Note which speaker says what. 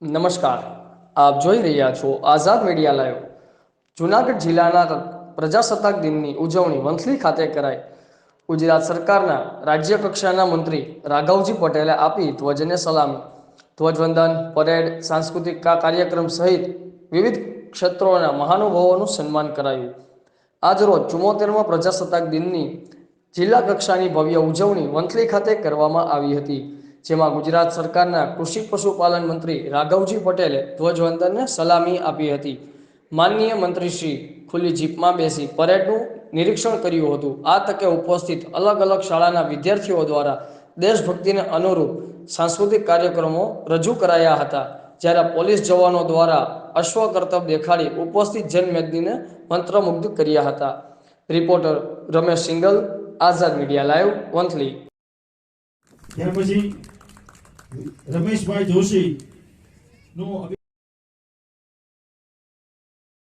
Speaker 1: નમસ્કાર, આપ જોઈ રહ્યા છો આઝાદ મીડિયા લાઈવ। જૂનાગઢ જિલ્લાના પ્રજાસત્તાક દિનની ઉજવણી વંથલી ખાતે કરાઈ। ગુજરાત સરકારના રાજ્ય કક્ષાના મંત્રી રાઘવજી પટેલે આપી ધ્વજને સલામી। ધ્વજવંદન, પરેડ, સાંસ્કૃતિક કાર્યક્રમ સહિત વિવિધ ક્ષેત્રોના મહાનુભાવોનું સન્માન કરાયું। આજરોજ 74મા પ્રજાસત્તાક દિનની જિલ્લા કક્ષાની ભવ્ય ઉજવણી વંથલી ખાતે કરવામાં આવી હતી, જેમાં ગુજરાત સરકારના કૃષિ પશુપાલન મંત્રી રાઘવજી પટેલે ધ્વજવંદનને સલામી આપી હતી। માનનીય મંત્રીશ્રી ખુલ્લી જીપમાં બેસી પરેડનું નિરીક્ષણ કર્યું હતું। આ તકે ઉપસ્થિત અલગ અલગ શાળાના વિદ્યાર્થીઓ દ્વારા દેશભક્તિને અનુરૂપ સાંસ્કૃતિક કાર્યક્રમો રજૂ કરાયા હતા, જ્યારે પોલીસ જવાનો દ્વારા અશ્વ કરતબ દેખાડી ઉપસ્થિત જનમેદનીને મંત્રમુગ્ધ કર્યા હતા। રિપોર્ટર રમેશ સિંગલ, આઝાદ મીડિયા લાઈવ, વંથલી।
Speaker 2: ત્યાર પછી રમેશભાઈ જોશી નું